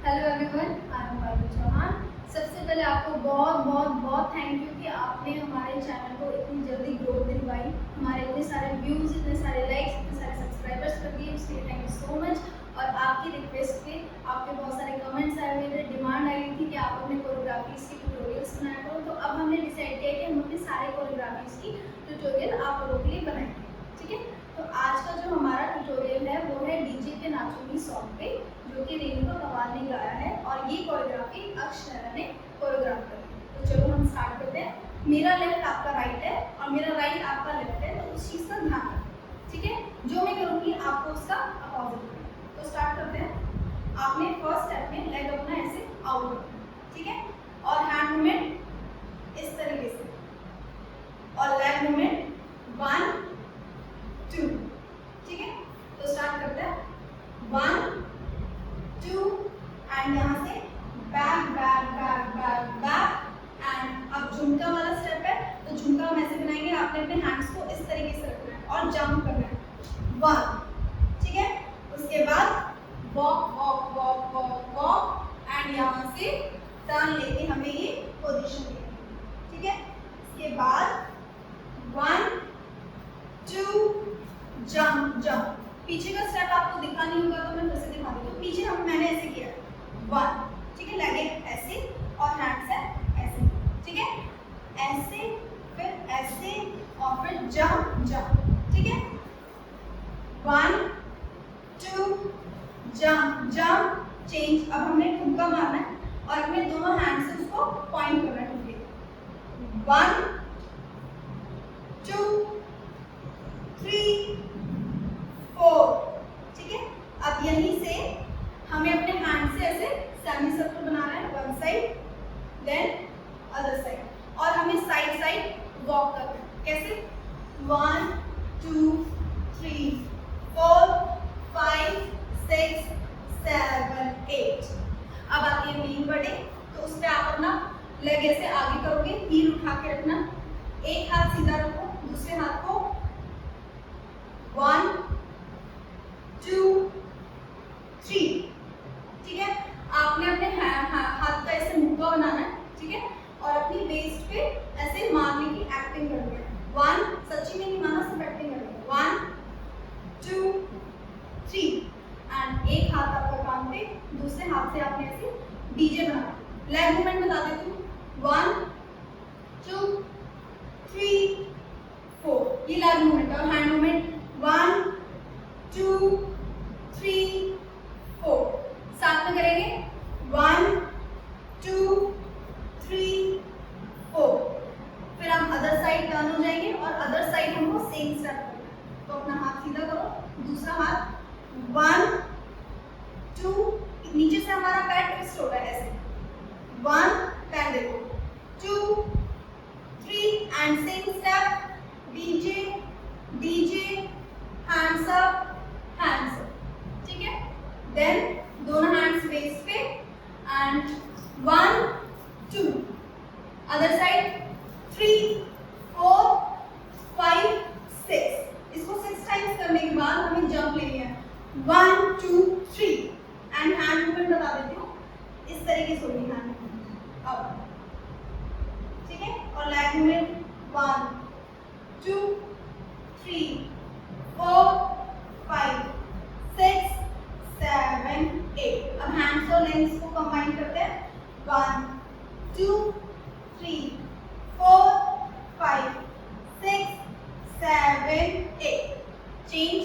Hello everyone, I am Parul Chauhan. सबसे पहले आपको बहुत थैंक यू कि आपने हमारे चैनल को इतनी जल्दी ग्रोथ दिलवाई, हमारे इतने सारे व्यूज़, इतने सारे लाइक्स, इतने सारे सब्सक्राइबर्स कर दिए, उसके लिए थैंक यू सो मच। और आपकी रिक्वेस्ट पे आपके बहुत सारे कमेंट्स आए हुए थे, डिमांड आई हुई थी कि आप अपने कोरियोग्राफीज़ की ट्यूटोरियल्स बनाया करो। तो अब हमने डिसाइड किया कि हम अपने सारे कोरियोग्राफीज़ की ट्यूटोरियल आप लोगों के लिए बनाएंगे, ठीक है। तो आज का जो हमारा ट्यूटोरियल है वो है डीजे पे नाचूंगी सॉन्ग पे, जो कि रेणुका पंवार ने गाया है और ये कोरियोग्राफी अक्ष ने कोरियोग्राफ करी। तो चलो हम स्टार्ट करते हैं। मेरा लेफ्ट आपका राइट है और मेरा राइट आपका लेफ्ट है, तो उस चीज़ का ध्यान रखें, ठीक है। जो मैं करूँगी आपको उसका अपोजिट करना। तो स्टार्ट करते हैं। आपने फर्स्ट स्टेप में लेग अपना ऐसे आउट रखना, ठीक है, और हैंड मूवमेंट इस तरीके से, और लेग मूवमेंट 1 2, ठीक है। तो स्टार्ट करते हैं 1 2 एंड यहाँ से back back back back back. And अब झुमका वाला स्टेप है, तो झुमका हम ऐसे बनाएंगे। आपने अपने हैंड्स को इस तरीके से रखना है और जंप करना है 1, ठीक है। उसके बाद walk walk walk walk walk and यहाँ से टर्न लेके हमें ये पोजीशन लेनी है, ठीक है। इसके बाद 1 2 जंप जंप। पीछे का स्टेप आपको दिखा नहीं होगा तो मैं फिर से दिखा देती हूँ। पीछे मैंने ऐसे किया 1, ठीक है, लेग ऐसे और हैंड्स है ऐसे, ठीक है, ऐसे फिर ऐसे और फिर जंप जंप, ठीक है। 1 2 जंप जंप चेंज। अब हमने ठुमका मारना है और अपने दोनों हैंड से उसको पॉइंट करना है ठुमके। 1 2 3 4, ठीक है। अब यहीं से हमें अपने हैंड से ऐसे सेमी सर्कल बनाना है, one side then other side, और हमें साइड साइड वॉक करना है। कैसे? 1 2 3 4 5 6 7 8। अब आती है मीन बड़े, तो उस पर आप अपना लेग ऐसे आगे करोगे, हील उठा के रखना, एक हाथ सीधा रखो, दूसरे हाथ को 1 2 3, ठीक है। आपने अपने हाथ का ऐसे मुक्का बनाना है, ठीक है, और अपनी वेस्ट पे ऐसे मारने की एक्टिंग करनी है। 1, सच्ची में नहीं मारना, सिर्फ एक्टिंग करनी है। 1 2 3 एंड एक हाथ आपका कान पे, दूसरे हाथ से आपने ऐसे डीजे बनाना। लेग मूवमेंट बता देती हूँ। 1 2 3 4, ये लेग मूवमेंट। और हैंड मूवमेंट 1 2 3 4, साथ में करेंगे 1 2 3 4। फिर हम अदर साइड टर्न हो जाएंगे और अदर साइड हमको सेम स्टेप करना है। तो अपना हाथ सीधा करो, दूसरा हाथ 1 2, नीचे से हमारा पैर ट्विस्ट होता है ऐसे, 1 पैर देखो, 2 3 and same step, DJ DJ, hands up hands up, ठीक है। देन दोनों हैंड्स वेस्ट पे एंड 1 2, अदर साइड 3 4 5 6। इसको 6 टाइम्स करने के बाद हमें जंप लेनी है 1 2 3 एंड हैंड मूवमेंट बता देती हूँ, इस तरीके से होगी हैंड मूवमेंट अब, ठीक है। और लेग मूवमेंट 1 2 3 4 5 6 7 8। अब हैंड्स और लेग्स को कंबाइन करते हैं 1 2 3 4 5 6 7 8। Change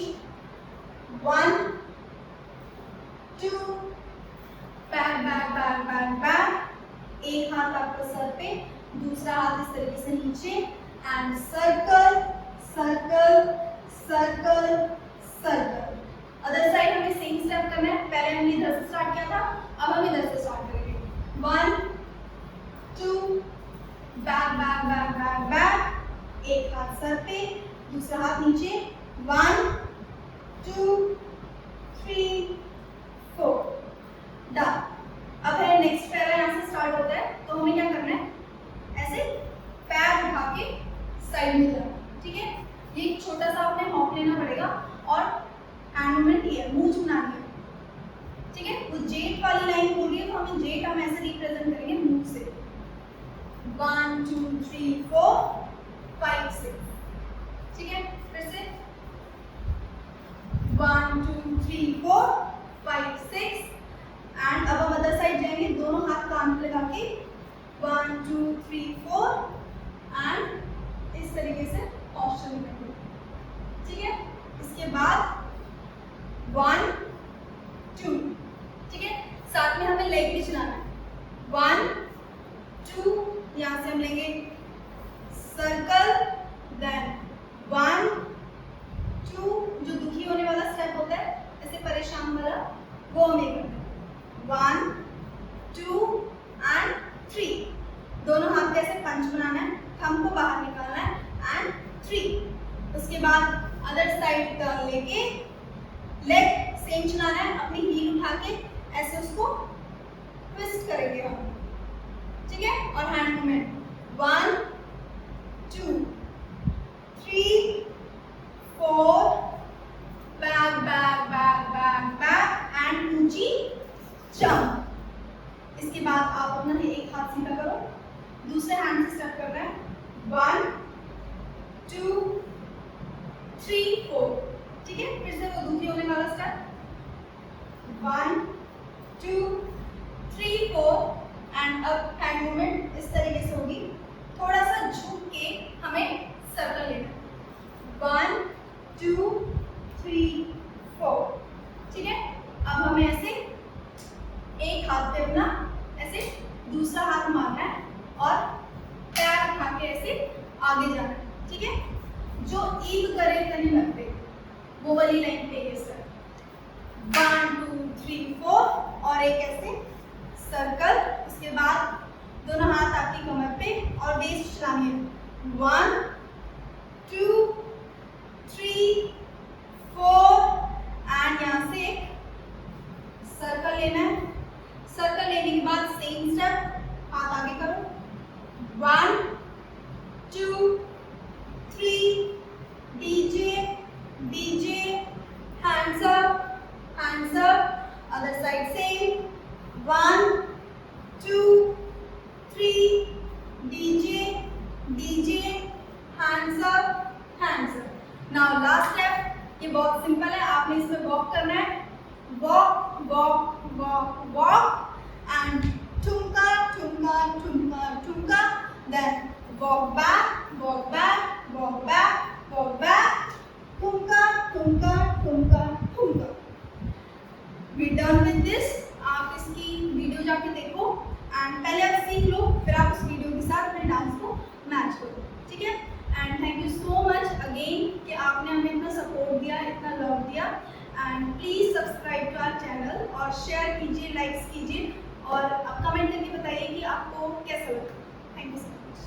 1 2 back back back back back. एक हाथ आपका सर पे, दूसरा हाथ इस तरीके से नीचे and circle circle circle circle. Other side हमें सेम स्टेप करना है। पहले हमने इधर से स्टार्ट किया था, अब हम इधर से स्टार्ट करेंगे। 1 2 back back back back back. एक हाथ सर पे, दूसरा हाथ नीचे, 1 2 3 4, डन। अब है नेक्स्ट पैर, यहाँ से स्टार्ट होता है, तो हमें क्या करना है, ऐसे पैर उठा के साइड में जाना, ठीक है। ये छोटा सा अपने हॉप लेना पड़ेगा और हैंड मूवमेंट ये मुंह झुकना है, ठीक है। वो जेट वाली लाइन पूरी तो हम जे टर्म ऐसे रिप्रेजेंट करेंगे मूव से 1 2 3 4 5 6, ठीक है। फिर से 1 2 3 4 5 6 एंड अब हम अदर साइड जाएंगे, दोनों हाथ कान पे लगा के 1 2 3 4 एंड इस तरीके से पोस्चर में, ठीक है। इसके बाद 1 2, ठीक है। साथ में हमें लेग भी चलाना है 1 2, यहाँ से हम लेंगे सर्कल, देन 1 2, जो दुखी होने वाला स्टेप होता है ऐसे परेशान वाला, वो हम करते हैं 1 2 एंड 3। दोनों हाथ कैसे पंच बनाना है, थंब को बाहर निकालना है एंड 3। उसके बाद अदर साइड टर्न लेके लेग सेम चलाना है, अपनी हील उठा के ऐसे उसको ट्विस्ट करेंगे हम, ठीक है। और hand movement 1 2 3 4 back back back back back and ऊंची जंप। इसके बाद आप अपना एक हाथ सीधा करो, दूसरे हैंड से स्टेप कर रहे हैं 1 2 3 4, ठीक है। फिर से वो दुखी होने वाला स्टेप 1 2 3 4 एंड अब हैंड मूवमेंट इस तरीके से होगी, थोड़ा सा झुक के हमें सर्कल लेना है 1 2 3 4, ठीक है। अब हमें ऐसे एक हाथ पे अपना ऐसे दूसरा हाथ मारना है और पैर उठा के ऐसे आगे जाना है, ठीक है। जो ईद करे तने लगते वो वाली लाइन पे ये सर 1 2 3 4 और एक ऐसे सर्कल। उसके बाद दोनों हाथ आपकी कमर पे और वेस्ट चलानी है 1 2 3 4 एंड यहाँ से एक सर्कल लेना है। सर्कल लेने के बाद सेम स्टेप, हाथ आगे करो 1 2 3 DJ DJ hands up, other side same 1 2 3 DJ DJ hands up। now last step, ये बहुत सिंपल है, आपने इसमें वॉक करना है, walk walk walk walk and ठुमका ठुमका ठुमका ठुमका, then walk back walk back walk back walk back, ठुमका ठुमका ठुमका ठुमका। We done with this. आप इसकी वीडियो जाके देखो एंड पहले आप सीख लो, फिर आप उस वीडियो के साथ अपने डांस को मैच करो, ठीक है। And thank you so much again कि आपने हमें इतना सपोर्ट दिया, इतना लव दिया। And please subscribe to our channel और शेयर कीजिए, लाइक्स कीजिए और कमेंट करके बताइए कि आपको कैसा लगा। Thank you so much.